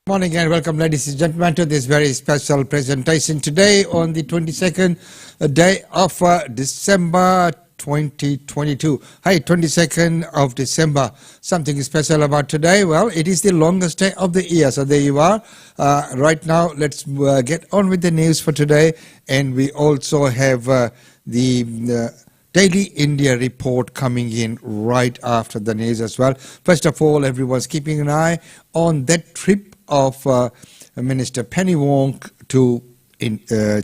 Morning and welcome, ladies and gentlemen, to this very special presentation today on the 22nd day of December 2022. Hi, 22nd of December. Something special about today? Well, it is the longest day of the year. So there you are. Right now, let's get on with the news for today. And we also have the Daily India report coming in right after the news as well. First of all, everyone's keeping an eye on that trip of Minister Penny Wong to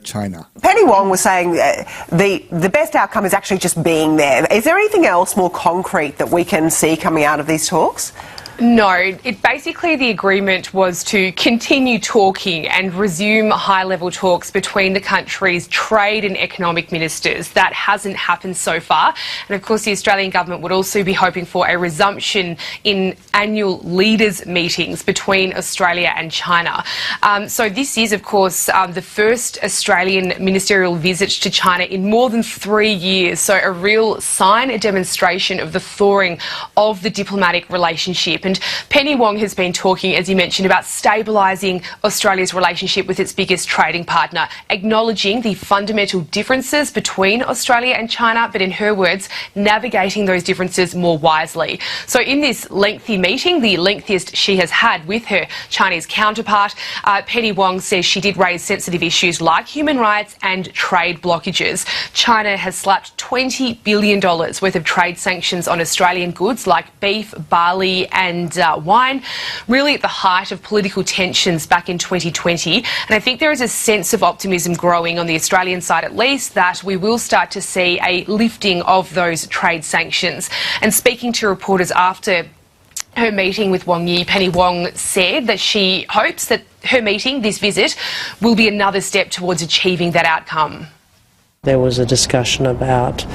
China. Penny Wong was saying the best outcome is actually just being there. Is there anything else more concrete that we can see coming out of these talks? No, basically the agreement was to continue talking and resume high-level talks between the country's trade and economic ministers. That hasn't happened so far. And of course the Australian government would also be hoping for a resumption in annual leaders' meetings between Australia and China. So this is of course the first Australian ministerial visit to China in more than 3 years. So a real sign, a demonstration of the thawing of the diplomatic relationship. And Penny Wong has been talking, as you mentioned, about stabilising Australia's relationship with its biggest trading partner, acknowledging the fundamental differences between Australia and China, but in her words, navigating those differences more wisely. So in this lengthy meeting, the lengthiest she has had with her Chinese counterpart, Penny Wong says she did raise sensitive issues like human rights and trade blockages. China has slapped $20 billion worth of trade sanctions on Australian goods like beef, barley and wine, really at the height of political tensions back in 2020. And I think there is a sense of optimism growing on the Australian side, at least, that we will start to see a lifting of those trade sanctions. And speaking to reporters after her meeting with Wang Yi, Penny Wong said that she hopes that her meeting, this visit, will be another step towards achieving that outcome. There was a discussion about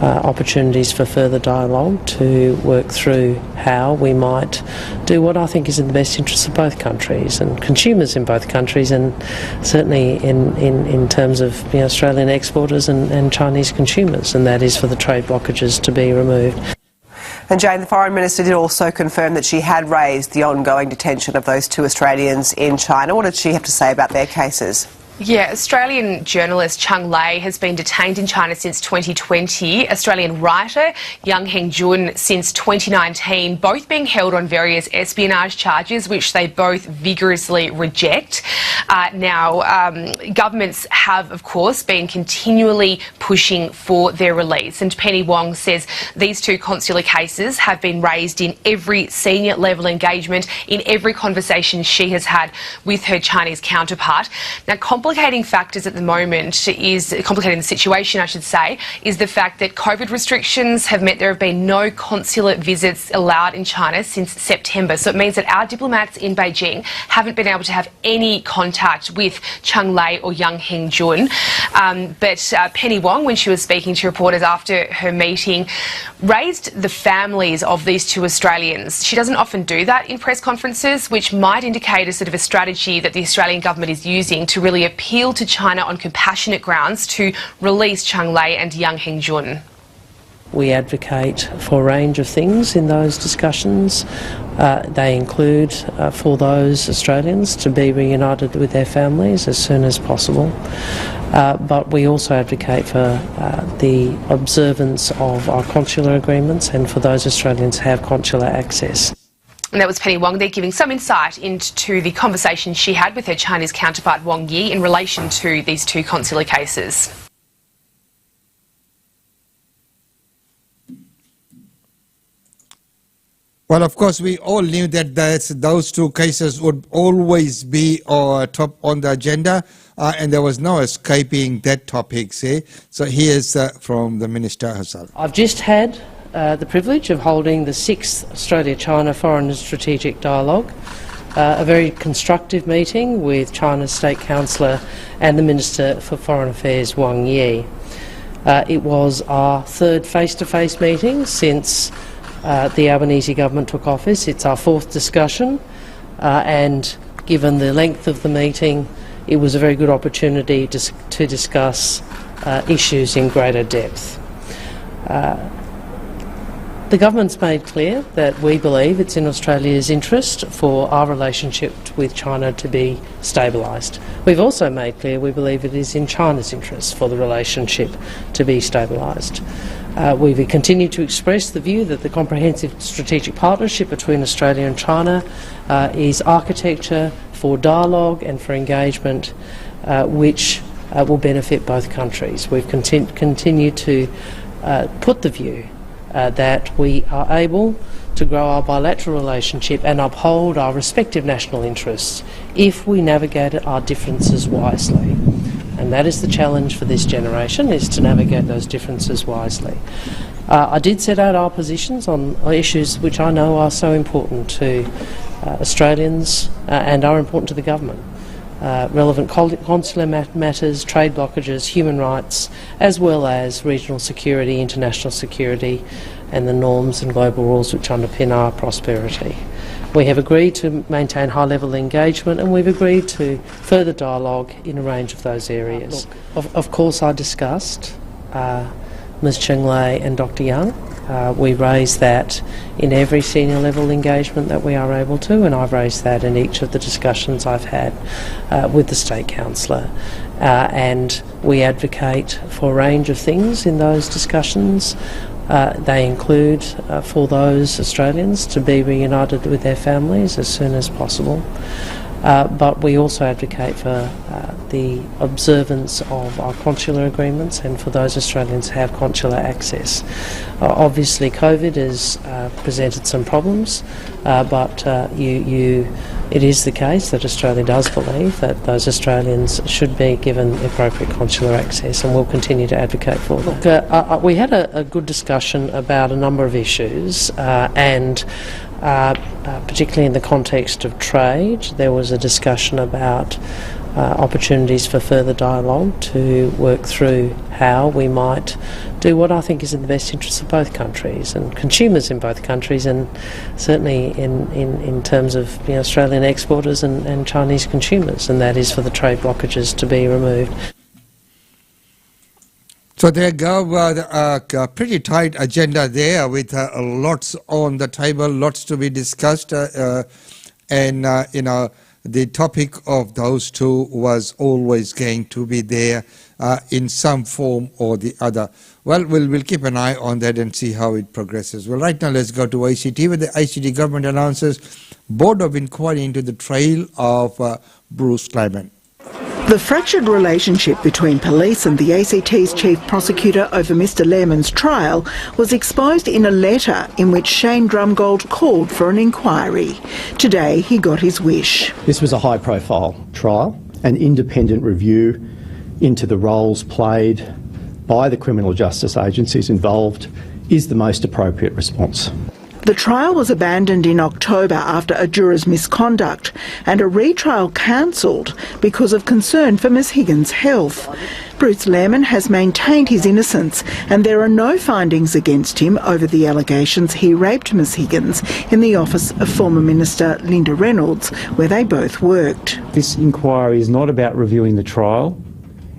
opportunities for further dialogue to work through how we might do what I think is in the best interests of both countries and consumers in both countries, and certainly in terms of Australian exporters and Chinese consumers, and that is for the trade blockages to be removed. And Jane, the Foreign Minister did also confirm that she had raised the ongoing detention of those two Australians in China. What did she have to say about their cases? Yeah, Australian journalist Chang Lei has been detained in China since 2020. Australian writer Yang Hengjun since 2019, both being held on various espionage charges, which they both vigorously reject. Governments have, of course, been continually pushing for their release. And Penny Wong says these two consular cases have been raised in every senior level engagement, in every conversation she has had with her Chinese counterpart. Now, complicating factors at the moment is, complicating the situation I should say, is the fact that COVID restrictions have meant there have been no consular visits allowed in China since September. So it means that our diplomats in Beijing haven't been able to have any contact with Chang Lei or Yang Hengjun. But Penny Wong, when she was speaking to reporters after her meeting, raised the families of these two Australians. She doesn't often do that in press conferences, which might indicate a sort of a strategy that the Australian government is using to really appeal to China on compassionate grounds to release Chang Lei and Yang Hengjun. We advocate for a range of things in those discussions. They include for those Australians to be reunited with their families as soon as possible. But we also advocate for the observance of our consular agreements and for those Australians to have consular access. And that was Penny Wong there giving some insight into the conversation she had with her Chinese counterpart Wang Yi in relation to these two consular cases. Well, of course, we all knew that those two cases would always be top on the agenda, and there was no escaping that topic, see? So here's from the Minister herself. I've just had the privilege of holding the 6th Australia-China Foreign and Strategic Dialogue, a very constructive meeting with China's State Councillor and the Minister for Foreign Affairs, Wang Yi. It was our third face-to-face meeting since the Albanese government took office. It's our 4th discussion, and given the length of the meeting, it was a very good opportunity to discuss issues in greater depth. The government's made clear that we believe it's in Australia's interest for our relationship with China to be stabilised. We've also made clear we believe it is in China's interest for the relationship to be stabilised. We've continued to express the view that the comprehensive strategic partnership between Australia and China is architecture for dialogue and for engagement which will benefit both countries. We've continued to put the view that we are able to grow our bilateral relationship and uphold our respective national interests if we navigate our differences wisely. And that is the challenge for this generation, is to navigate those differences wisely. I did set out our positions on issues which I know are so important to Australians and are important to the government. Relevant consular matters, trade blockages, human rights, as well as regional security, international security, and the norms and global rules which underpin our prosperity. We have agreed to maintain high-level engagement, and we've agreed to further dialogue in a range of those areas. Of course, I discussed Ms Cheng Lei and Dr Young. We raise that in every senior level engagement that we are able to, and I've raised that in each of the discussions I've had with the State Councillor. And we advocate for a range of things in those discussions. They include for those Australians to be reunited with their families as soon as possible. But we also advocate for the observance of our consular agreements and for those Australians who have consular access. Obviously COVID has presented some problems, but it is the case that Australia does believe that those Australians should be given appropriate consular access, and we'll continue to advocate for that. We had a good discussion about a number of issues, and particularly in the context of trade, there was a discussion about opportunities for further dialogue to work through how we might do what I think is in the best interests of both countries and consumers in both countries, and certainly in terms of Australian exporters and Chinese consumers, and that is for the trade blockages to be removed. So there you go, a pretty tight agenda there with lots on the table, lots to be discussed, and the topic of those two was always going to be there in some form or the other. Well, we'll keep an eye on that and see how it progresses. Well, right now let's go to ICT, where the ICT government announces Board of Inquiry into the trial of Bruce Lehman. The fractured relationship between police and the ACT's chief prosecutor over Mr Lehman's trial was exposed in a letter in which Shane Drumgold called for an inquiry. Today he got his wish. This was a high-profile trial. An independent review into the roles played by the criminal justice agencies involved is the most appropriate response. The trial was abandoned in October after a juror's misconduct and a retrial cancelled because of concern for Ms Higgins' health. Bruce Lehman has maintained his innocence, and there are no findings against him over the allegations he raped Ms Higgins in the office of former Minister Linda Reynolds, where they both worked. This inquiry is not about reviewing the trial,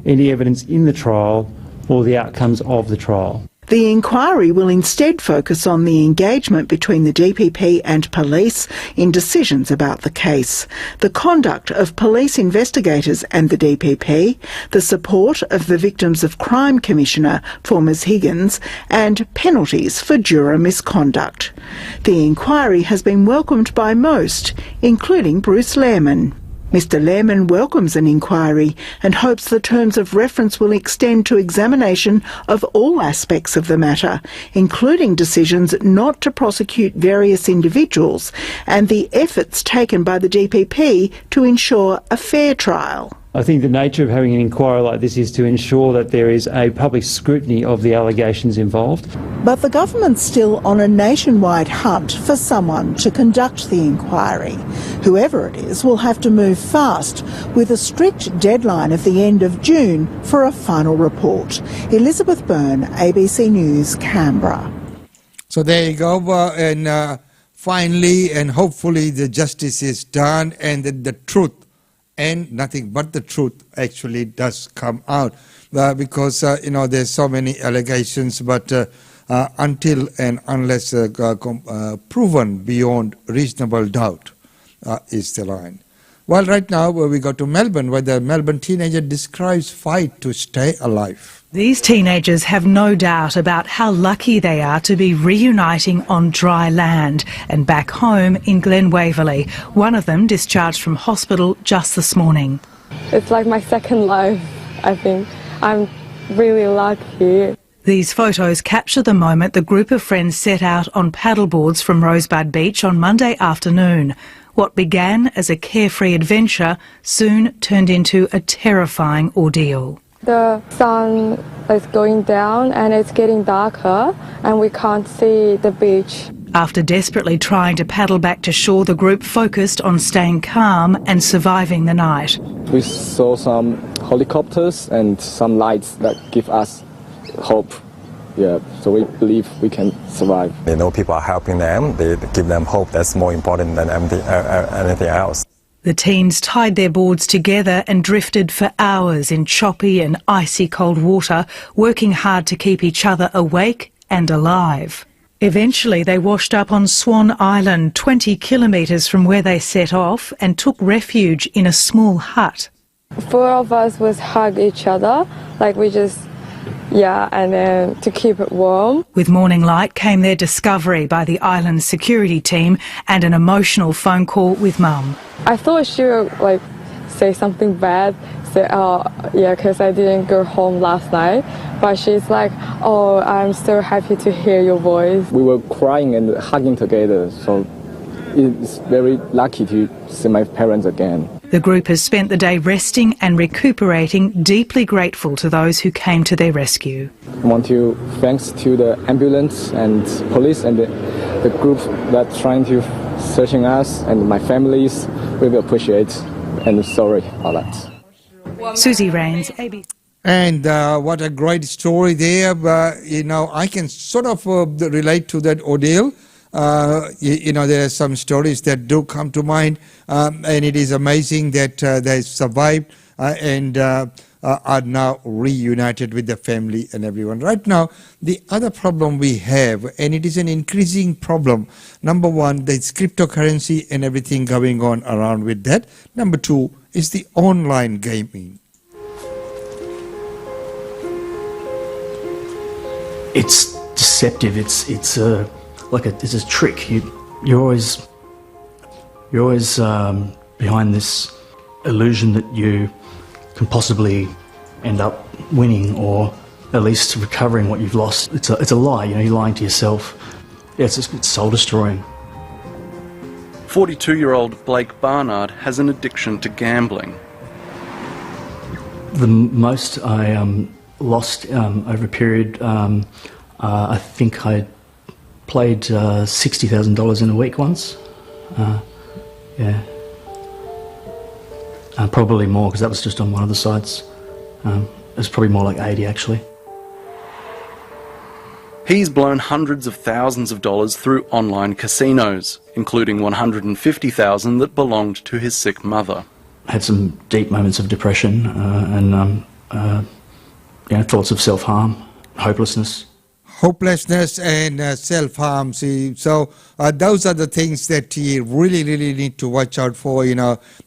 any evidence in the trial or the outcomes of the trial. The inquiry will instead focus on the engagement between the DPP and police in decisions about the case, the conduct of police investigators and the DPP, the support of the Victims of Crime Commissioner for Ms Higgins, and penalties for juror misconduct. The inquiry has been welcomed by most, including Bruce Lehman. Mr Lehman welcomes an inquiry and hopes the terms of reference will extend to examination of all aspects of the matter, including decisions not to prosecute various individuals and the efforts taken by the DPP to ensure a fair trial. I think the nature of having an inquiry like this is to ensure that there is a public scrutiny of the allegations involved. But the government's still on a nationwide hunt for someone to conduct the inquiry. Whoever it is will have to move fast, with a strict deadline of the end of June for a final report. Elizabeth Byrne, ABC News, Canberra. So there you go, and finally and hopefully the justice is done, and the truth and nothing but the truth actually does come out, because there's so many allegations, but until and unless proven beyond reasonable doubt, is the line. Well, right now we go to Melbourne, where the Melbourne teenager describes fight to stay alive. These teenagers have no doubt about how lucky they are to be reuniting on dry land and back home in Glen Waverley. One of them discharged from hospital just this morning. It's like my second life, I think. I'm really lucky. These photos capture the moment the group of friends set out on paddleboards from Rosebud Beach on Monday afternoon. What began as a carefree adventure soon turned into a terrifying ordeal. The sun is going down and it's getting darker and we can't see the beach. After desperately trying to paddle back to shore, the group focused on staying calm and surviving the night. We saw some helicopters and some lights that give us hope. Yeah, so we believe we can survive. They know people are helping them. They give them hope. That's more important than anything else. The teens tied their boards together and drifted for hours in choppy and icy cold water, working hard to keep each other awake and alive. Eventually they washed up on Swan Island, 20 kilometres from where they set off, and took refuge in a small hut. 4 of us was hug each other, like we just, and then to keep it warm. With morning light came their discovery by the island security team and an emotional phone call with Mum. I thought she would say something bad, say, because I didn't go home last night. But she's like, oh, I'm so happy to hear your voice. We were crying and hugging together, so it's very lucky to see my parents again. The group has spent the day resting and recuperating, deeply grateful to those who came to their rescue. I want to thanks to the ambulance and police and the group that trying to searching us and my families. We will appreciate and sorry about that. Susie Rains, ABC. And what a great story there. I can sort of relate to that ordeal. There are some stories that do come to mind, and it is amazing that they survived and are now reunited with the family and everyone. Right now, the other problem we have, and it is an increasing problem, number one, there's cryptocurrency and everything going on around with that. Number two is the online gaming. It's deceptive. It's a trick. You're always behind this illusion that you can possibly end up winning or at least recovering what you've lost. It's a lie. You're lying to yourself. Yeah, it's soul destroying. 42-year-old Blake Barnard has an addiction to gambling. The most I lost over a period, I think I played $60,000 in a week once. Probably more, because that was just on one of the sites. It was probably more like 80 actually. He's blown hundreds of thousands of dollars through online casinos, including $150,000 that belonged to his sick mother. I had some deep moments of depression and thoughts of self-harm, hopelessness. Hopelessness and self-harm. So those are the things that you really need to watch out for.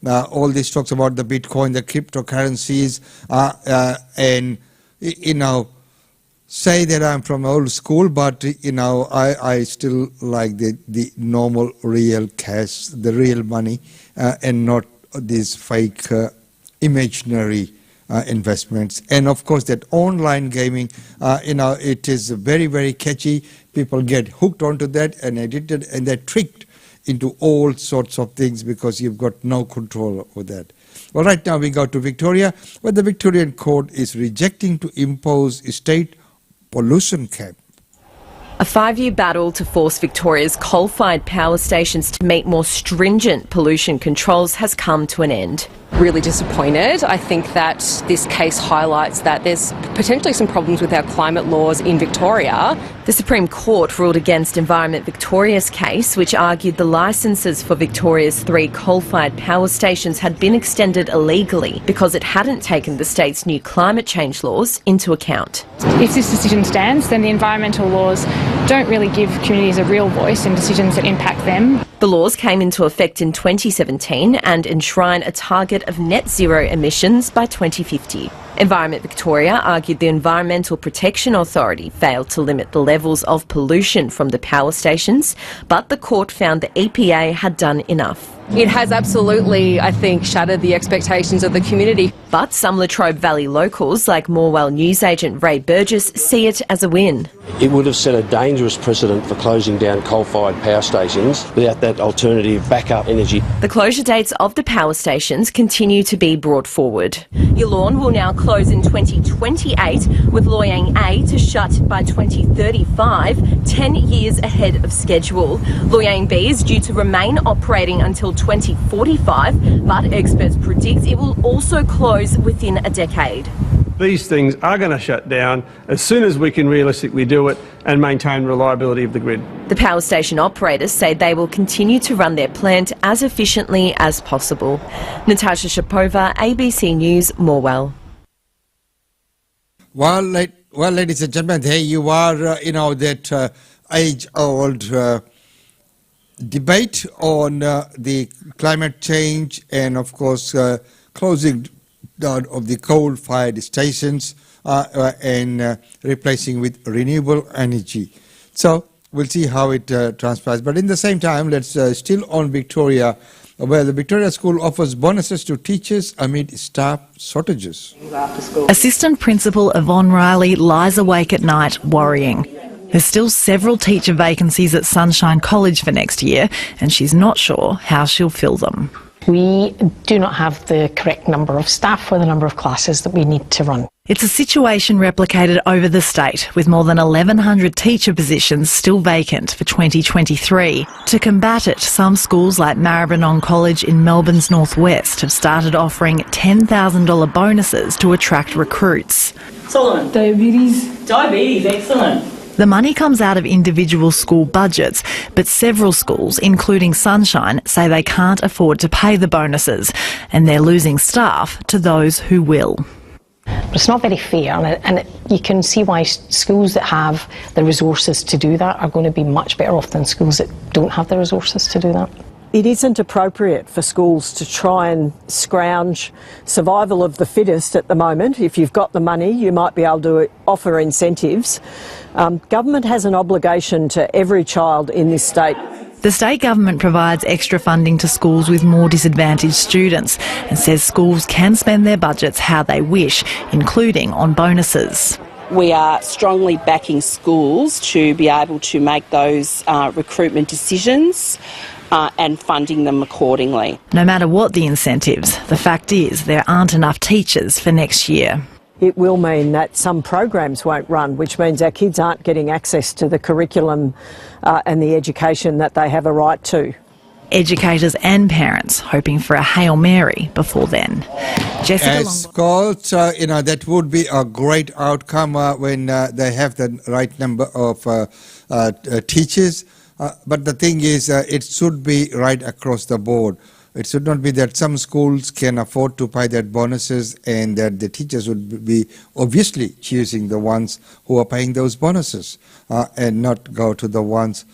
All these talks about the Bitcoin, the cryptocurrencies, and say that I'm from old school, but I still like the normal real cash, the real money, and not these fake imaginary investments. And of course that online gaming, it is very catchy. People get hooked onto that and addicted, and they're tricked into all sorts of things because you've got no control over that. Well, right now we go to Victoria, where the Victorian court is rejecting to impose a state pollution cap. A 5-year battle to force Victoria's coal-fired power stations to meet more stringent pollution controls has come to an end. Really disappointed. I think that this case highlights that there's potentially some problems with our climate laws in Victoria. The Supreme Court ruled against Environment Victoria's case, which argued the licences for Victoria's 3 coal-fired power stations had been extended illegally because it hadn't taken the state's new climate change laws into account. If this decision stands, then the environmental laws don't really give communities a real voice in decisions that impact them. The laws came into effect in 2017 and enshrine a target of net zero emissions by 2050. Environment Victoria argued the Environmental Protection Authority failed to limit the levels of pollution from the power stations, but the court found the EPA had done enough. It has absolutely, I think, shattered the expectations of the community. But some Latrobe Valley locals, like Morwell newsagent Ray Burgess, see it as a win. It would have set a dangerous precedent for closing down coal-fired power stations without that alternative backup energy. The closure dates of the power stations continue to be brought forward. Yallourn will now close in 2028, with Loy Yang A to shut by 2035, 10 years ahead of schedule. Loy Yang B is due to remain operating until 2045, but experts predict it will also close within a decade. These things are going to shut down as soon as we can realistically do it and maintain reliability of the grid. The power station operators say they will continue to run their plant as efficiently as possible. Natasha Shapova, ABC News, Morwell. Well, ladies and gentlemen, here you are, that age-old debate on the climate change and, of course, closing down of the coal-fired stations and replacing with renewable energy. So we'll see how it transpires. But in the same time, let's still on Victoria, where the Victoria School offers bonuses to teachers amid staff shortages. Assistant Principal Yvonne Riley lies awake at night worrying. There's still several teacher vacancies at Sunshine College for next year, and she's not sure how she'll fill them. We do not have the correct number of staff for the number of classes that we need to run. It's a situation replicated over the state, with more than 1,100 teacher positions still vacant for 2023. To combat it, some schools like Maribyrnong College in Melbourne's northwest have started offering $10,000 bonuses to attract recruits. Solomon. Diabetes, excellent. The money comes out of individual school budgets, but several schools, including Sunshine, say they can't afford to pay the bonuses, and they're losing staff to those who will. But it's not very fair, and you can see why schools that have the resources to do that are going to be much better off than schools that don't have the resources to do that. It isn't appropriate for schools to try and scrounge survival of the fittest at the moment. If you've got the money, you might be able to offer incentives. Government has an obligation to every child in this state. The state government provides extra funding to schools with more disadvantaged students and says schools can spend their budgets how they wish, including on bonuses. We are strongly backing schools to be able to make those recruitment decisions and funding them accordingly. No matter what the incentives, the fact is there aren't enough teachers for next year. It will mean that some programs won't run, which means our kids aren't getting access to the curriculum and the education that they have a right to. Educators and parents hoping for a Hail Mary before then. Jessica Scott, that would be a great outcome when they have the right number of teachers. But the thing is, it should be right across the board. It should not be that some schools can afford to pay that bonuses and that the teachers would be obviously choosing the ones who are paying those bonuses and not go to the ones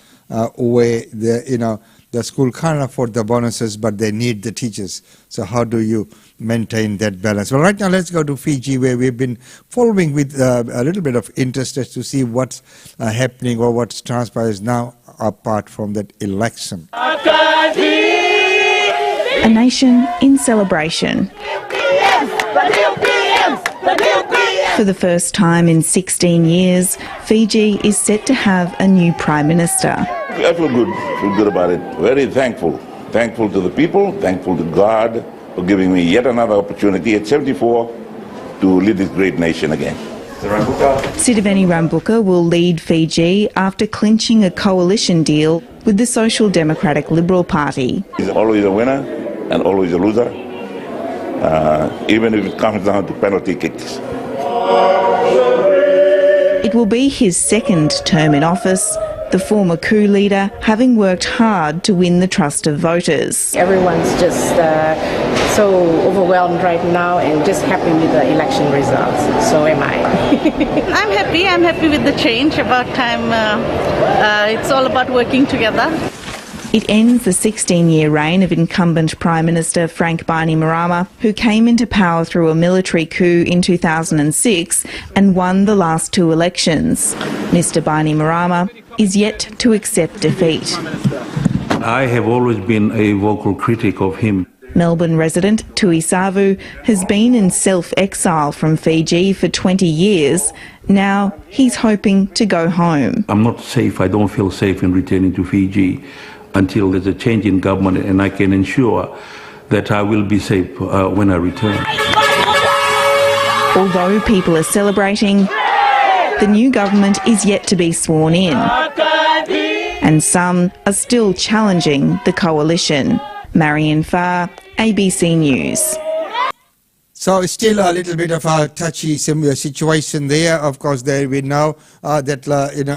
where the school can't afford the bonuses but they need the teachers. So how do you maintain that balance? Well, right now let's go to Fiji, where we've been following with a little bit of interest as to see what's happening or what's transpires now apart from that election. A nation in celebration. For the first time in 16 years, Fiji is set to have a new Prime Minister. I feel good about it. Very thankful. Thankful to the people, thankful to God for giving me yet another opportunity at 74 to lead this great nation again. Sitiveni Rabuka will lead Fiji after clinching a coalition deal with the Social Democratic Liberal Party. He's always a winner and always a loser. even if it comes down to penalty kicks. It will be his second term in office, the former coup leader having worked hard to win the trust of voters. Everyone's just so overwhelmed right now and just happy with the election results. So am I. I'm happy with the change. About time. It's all about working together. It ends the 16-year reign of incumbent Prime Minister Frank Bainimarama, who came into power through a military coup in 2006 and won the last two elections. Mr Bainimarama is yet to accept defeat. I have always been a vocal critic of him. Melbourne resident Tui Savu has been in self-exile from Fiji for 20 years. Now he's hoping to go home. I'm not safe. I don't feel safe in returning to Fiji until there's a change in government, and I can ensure that I will be safe when I return. Although people are celebrating, the new government is yet to be sworn in, and some are still challenging the coalition. Marion Farr, ABC News. So it's still a little bit of a touchy situation there. Of course, there we know that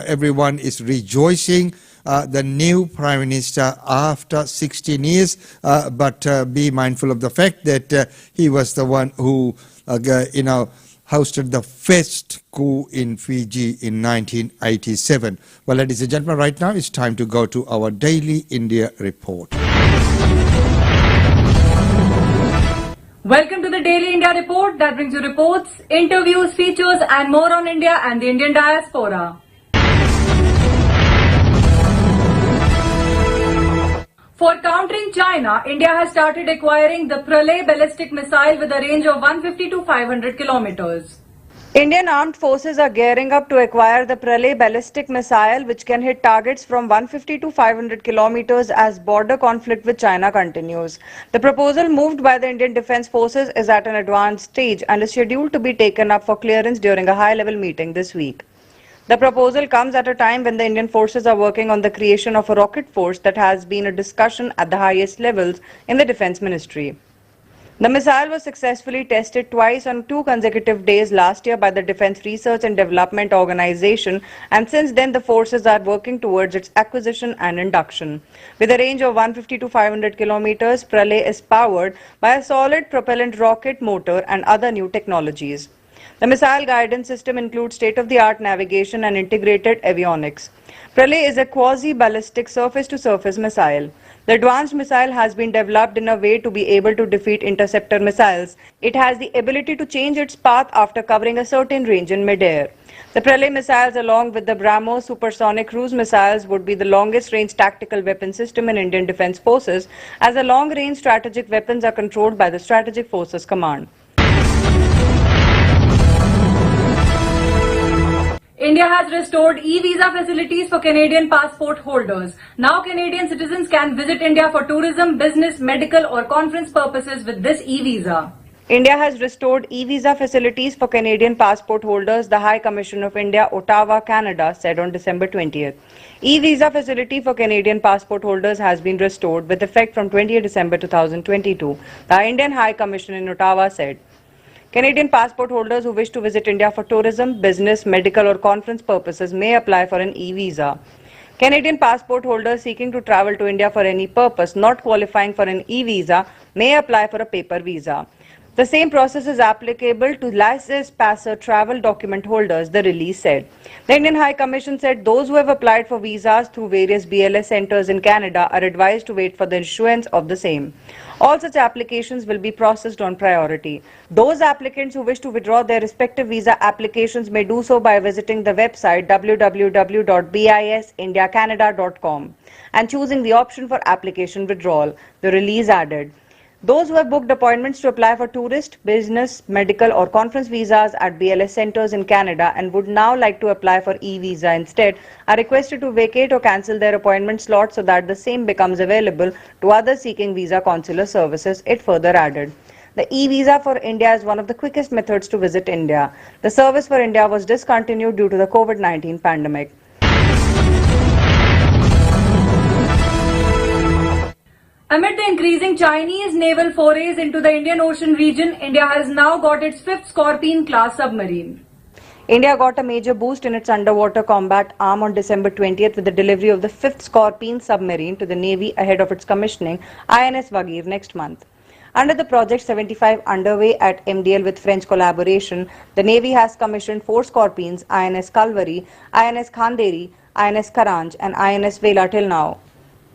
everyone is rejoicing the new Prime Minister after 16 years, but be mindful of the fact that he was the one who hosted the first coup in Fiji in 1987. Well, ladies and gentlemen, right now it's time to go to our daily India report. Welcome to the Daily India Report that brings you reports, interviews, features and more on India and the Indian diaspora. For countering China, India has started acquiring the Pralay ballistic missile with a range of 150 to 500 kilometers. Indian armed forces are gearing up to acquire the Pralay ballistic missile, which can hit targets from 150 to 500 kilometers as border conflict with China continues. The proposal moved by the Indian Defence Forces is at an advanced stage and is scheduled to be taken up for clearance during a high-level meeting this week. The proposal comes at a time when the Indian forces are working on the creation of a rocket force that has been a discussion at the highest levels in the Defence Ministry. The missile was successfully tested twice on 2 consecutive days last year by the Defence Research and Development Organisation, and since then the forces are working towards its acquisition and induction. With a range of 150 to 500 kilometers, Pralay is powered by a solid propellant rocket motor and other new technologies. The missile guidance system includes state-of-the-art navigation and integrated avionics. Pralay is a quasi-ballistic surface-to-surface missile. The advanced missile has been developed in a way to be able to defeat interceptor missiles. It has the ability to change its path after covering a certain range in mid-air. The Pralay missiles, along with the BrahMos supersonic cruise missiles, would be the longest-range tactical weapon system in Indian Defence Forces, as the long-range strategic weapons are controlled by the Strategic Forces Command. India has restored e-visa facilities for Canadian passport holders. Now Canadian citizens can visit India for tourism, business, medical or conference purposes with this e-visa. India has restored e-visa facilities for Canadian passport holders, the High Commission of India, Ottawa, Canada, said on December 20th. E-visa facility for Canadian passport holders has been restored with effect from 20th December 2022, the Indian High Commission in Ottawa said. Canadian passport holders who wish to visit India for tourism, business, medical or conference purposes may apply for an e-visa. Canadian passport holders seeking to travel to India for any purpose not qualifying for an e-visa may apply for a paper visa. The same process is applicable to laissez-passer travel document holders, the release said. The Indian High Commission said those who have applied for visas through various BLS centres in Canada are advised to wait for the issuance of the same. All such applications will be processed on priority. Those applicants who wish to withdraw their respective visa applications may do so by visiting the website www.bisindiacanada.com and choosing the option for application withdrawal, the release added. Those who have booked appointments to apply for tourist, business, medical or conference visas at BLS centres in Canada and would now like to apply for e-visa instead are requested to vacate or cancel their appointment slot so that the same becomes available to others seeking visa consular services, it further added. The e-visa for India is one of the quickest methods to visit India. The service for India was discontinued due to the COVID-19 pandemic. Amid the increasing Chinese naval forays into the Indian Ocean region, India has now got its 5th Scorpene-class submarine. India got a major boost in its underwater combat arm on December 20th with the delivery of the 5th Scorpene submarine to the Navy ahead of its commissioning INS Vagir next month. Under the Project 75 underway at MDL with French collaboration, the Navy has commissioned 4 Scorpenes, INS Kalvari, INS Khanderi, INS Karanj and INS Vela till now.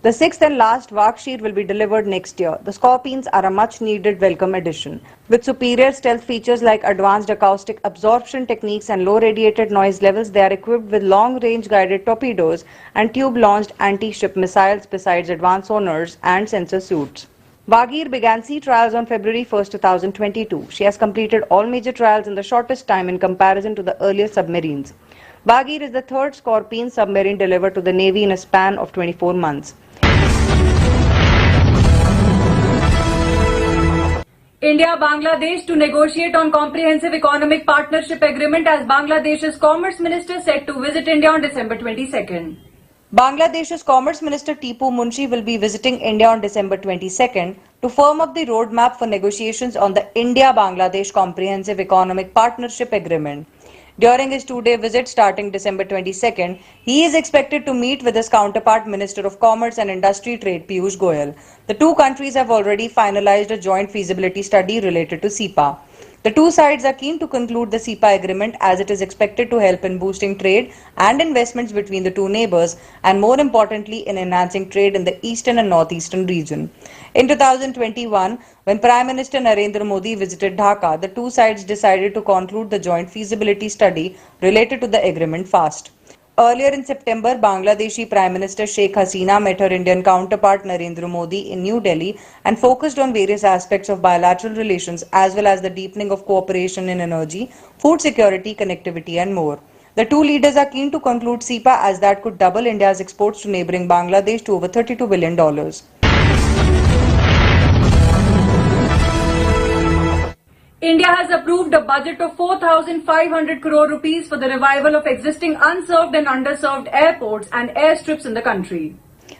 The 6th and last Vakshir will be delivered next year. The Scorpenes are a much-needed welcome addition. With superior stealth features like advanced acoustic absorption techniques and low radiated noise levels, they are equipped with long-range guided torpedoes and tube-launched anti-ship missiles besides advanced sonars and sensor suits. Vagir began sea trials on February 1, 2022. She has completed all major trials in the shortest time in comparison to the earlier submarines. Vagir is the 3rd Scorpene submarine delivered to the Navy in a span of 24 months. India-Bangladesh to negotiate on comprehensive economic partnership agreement as Bangladesh's Commerce Minister set to visit India on December 22nd. Bangladesh's Commerce Minister Tipu Munshi will be visiting India on December 22nd to firm up the roadmap for negotiations on the India-Bangladesh Comprehensive Economic Partnership Agreement. During his 2-day visit starting December 22nd, he is expected to meet with his counterpart Minister of Commerce and Industry Trade Piyush Goyal. The two countries have already finalized a joint feasibility study related to CEPA. The two sides are keen to conclude the CEPA agreement as it is expected to help in boosting trade and investments between the two neighbors and more importantly in enhancing trade in the eastern and northeastern region. In 2021, when Prime Minister Narendra Modi visited Dhaka, the two sides decided to conclude the joint feasibility study related to the agreement fast. Earlier in September, Bangladeshi Prime Minister Sheikh Hasina met her Indian counterpart Narendra Modi in New Delhi and focused on various aspects of bilateral relations as well as the deepening of cooperation in energy, food security, connectivity and more. The two leaders are keen to conclude CEPA as that could double India's exports to neighbouring Bangladesh to over $32 billion. India has approved a budget of 4,500 crore rupees for the revival of existing unserved and underserved airports and airstrips in the country.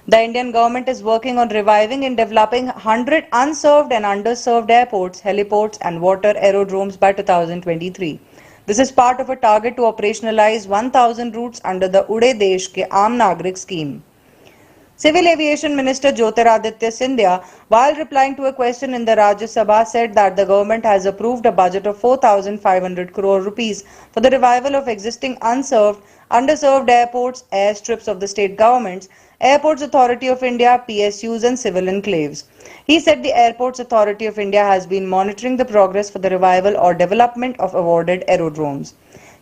The Indian government is working on reviving and developing 100 unserved and underserved airports, heliports and water aerodromes by 2023. This is part of a target to operationalize 1,000 routes under the Ude Desh Ke Aam Nagrik scheme. Civil Aviation Minister Jyotiraditya Scindia, while replying to a question in the Rajya Sabha, said that the government has approved a budget of 4,500 crore rupees for the revival of existing unserved, underserved airports, airstrips of the state governments, Airports Authority of India, PSUs and civil enclaves. He said the Airports Authority of India has been monitoring the progress for the revival or development of awarded aerodromes.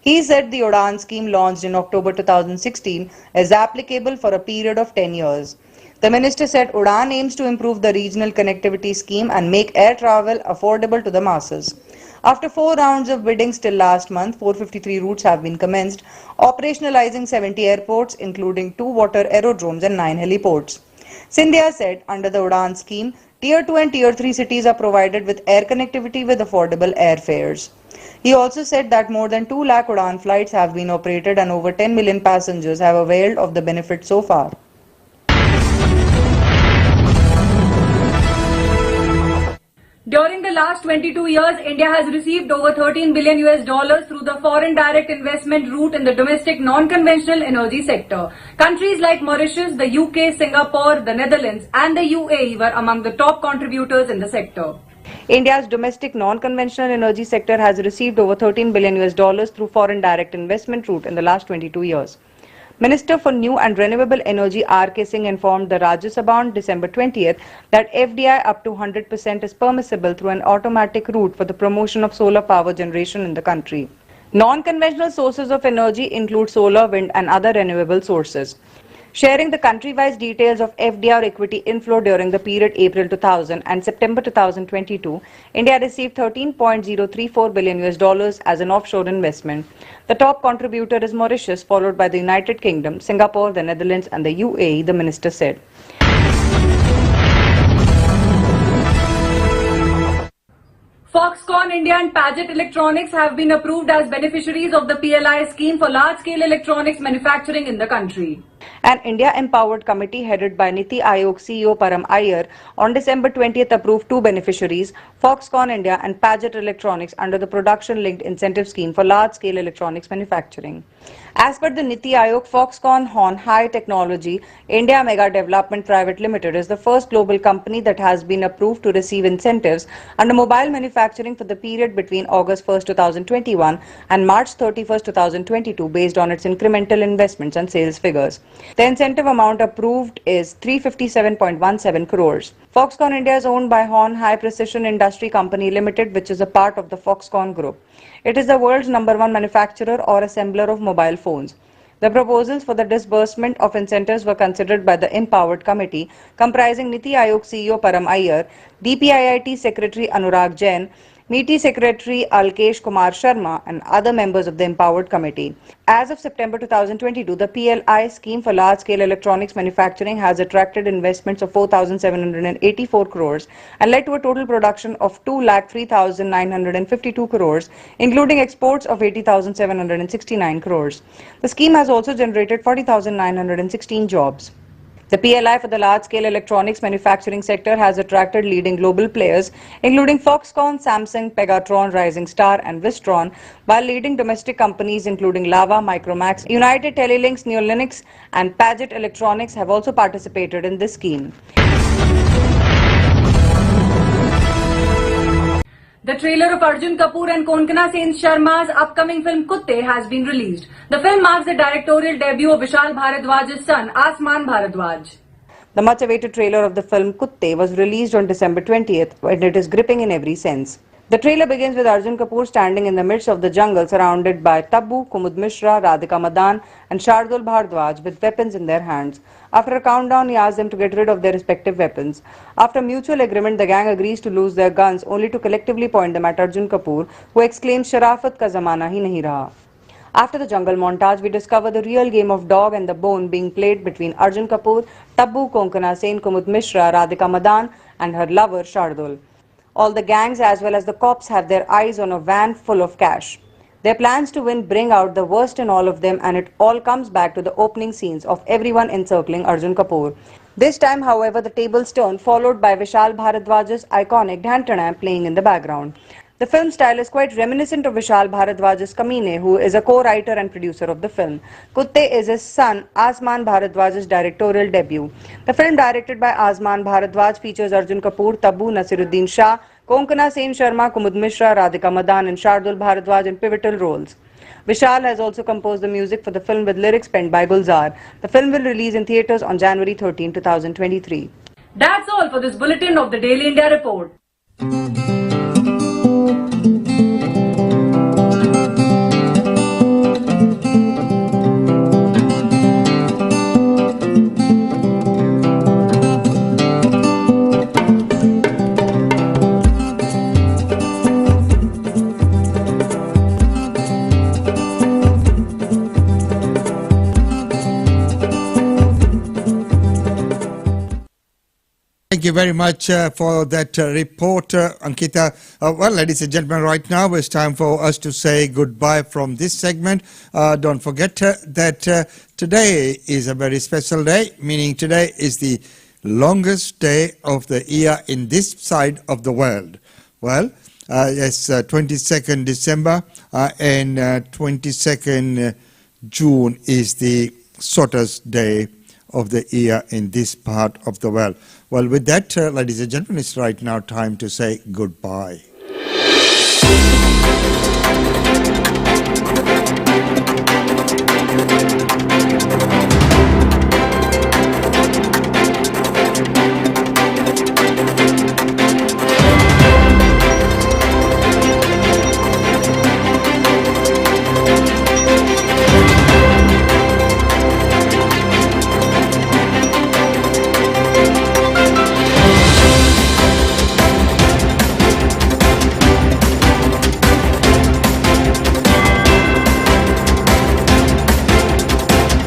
He said the UDAN scheme launched in October 2016 is applicable for a period of 10 years. The minister said UDAN aims to improve the regional connectivity scheme and make air travel affordable to the masses. After 4 rounds of bidding till last month, 453 routes have been commenced, operationalizing 70 airports including 2 water aerodromes and 9 heliports. Scindia said under the UDAN scheme, Tier 2 and Tier 3 cities are provided with air connectivity with affordable airfares. He also said that more than 2 lakh UDAN flights have been operated and over 10 million passengers have availed of the benefit so far. During the last 22 years, India has received over $13 billion through the foreign direct investment route in the domestic non-conventional energy sector. Countries like Mauritius, the UK, Singapore, the Netherlands and the UAE were among the top contributors in the sector. India's domestic non-conventional energy sector has received over $13 billion through foreign direct investment route in the last 22 years. Minister for New and Renewable Energy R.K. Singh informed the Rajya Sabha on December 20th that FDI up to 100% is permissible through an automatic route for the promotion of solar power generation in the country. Non-conventional sources of energy include solar, wind and other renewable sources. Sharing the country-wise details of FDI equity inflow during the period April 2000 and September 2022, India received $13.034 billion as an offshore investment. The top contributor is Mauritius, followed by the United Kingdom, Singapore, the Netherlands and the UAE, the minister said. Foxconn India and Paget Electronics have been approved as beneficiaries of the PLI scheme for large-scale electronics manufacturing in the country. An India Empowered Committee headed by Niti Aayog CEO Param Iyer on December 20th approved two beneficiaries, Foxconn India and Paget Electronics, under the Production-Linked Incentive Scheme for Large-Scale Electronics Manufacturing. As per the Niti Aayog, Foxconn Hon High Technology India Mega Development Private Limited is the first global company that has been approved to receive incentives under mobile manufacturing for the period between August 1st, 2021 and March 31st, 2022 based on its incremental investments and sales figures. The incentive amount approved is 357.17 crores. Foxconn India is owned by Hon High Precision Industry Company Limited, which is a part of the Foxconn Group. It is the world's #1 manufacturer or assembler of mobile phones. The proposals for the disbursement of incentives were considered by the Empowered Committee, comprising Niti Aayog CEO Param Iyer, DPIIT Secretary Anurag Jain, NITI Secretary Alkesh Kumar Sharma, and other members of the Empowered Committee. As of September 2022, the PLI scheme for large-scale electronics manufacturing has attracted investments of 4,784 crores and led to a total production of 2,03,952 crores, including exports of 80,769 crores. The scheme has also generated 40,916 jobs. The PLI for the large-scale electronics manufacturing sector has attracted leading global players, including Foxconn, Samsung, Pegatron, Rising Star, and Wistron, while leading domestic companies including Lava, Micromax, United Telelinks, Neolinux, and Paget Electronics have also participated in this scheme. The trailer of Arjun Kapoor and Konkana Sen Sharma's upcoming film Kutte has been released. The film marks the directorial debut of Vishal Bharadwaj's son, Asman Bharadwaj. The much-awaited trailer of the film Kutte was released on December 20th, and it is gripping in every sense. The trailer begins with Arjun Kapoor standing in the midst of the jungle surrounded by Tabbu, Kumud Mishra, Radhika Madan and Shardul Bharadwaj with weapons in their hands. After a countdown, he asks them to get rid of their respective weapons. After mutual agreement, the gang agrees to lose their guns only to collectively point them at Arjun Kapoor, who exclaims, "Sharafat ka zamana hi nahi raha." After the jungle montage, we discover the real game of dog and the bone being played between Arjun Kapoor, Tabbu, Konkana Sen, Kumud Mishra, Radhika Madan and her lover Shardul. All the gangs as well as the cops have their eyes on a van full of cash. Their plans to win bring out the worst in all of them, and it all comes back to the opening scenes of everyone encircling Arjun Kapoor. This time, however, the tables turn, followed by Vishal Bharadwaj's iconic Dhantana playing in the background. The film style is quite reminiscent of Vishal Bharadwaj's Kamine, who is a co-writer and producer of the film. Kutte is his son Asman Bharadwaj's directorial debut. The film, directed by Asman Bharadwaj, features Arjun Kapoor, Tabbu, Nasiruddin Shah, Konkana Sen Sharma, Kumud Mishra, Radhika Madan and Shardul Bharadwaj in pivotal roles. Vishal has also composed the music for the film with lyrics penned by Gulzar. The film will release in theatres on January 13, 2023. That's all for this bulletin of the Daily India Report. Thank you very much for that report, Ankita. Well, ladies and gentlemen, right now it's time for us to say goodbye from this segment. Don't forget that today is a very special day, meaning today is the longest day of the year in this side of the world. Well, it's 22nd December and 22nd June is the shortest day of the year in this part of the world. Well, with that, ladies and gentlemen, it's right now time to say goodbye.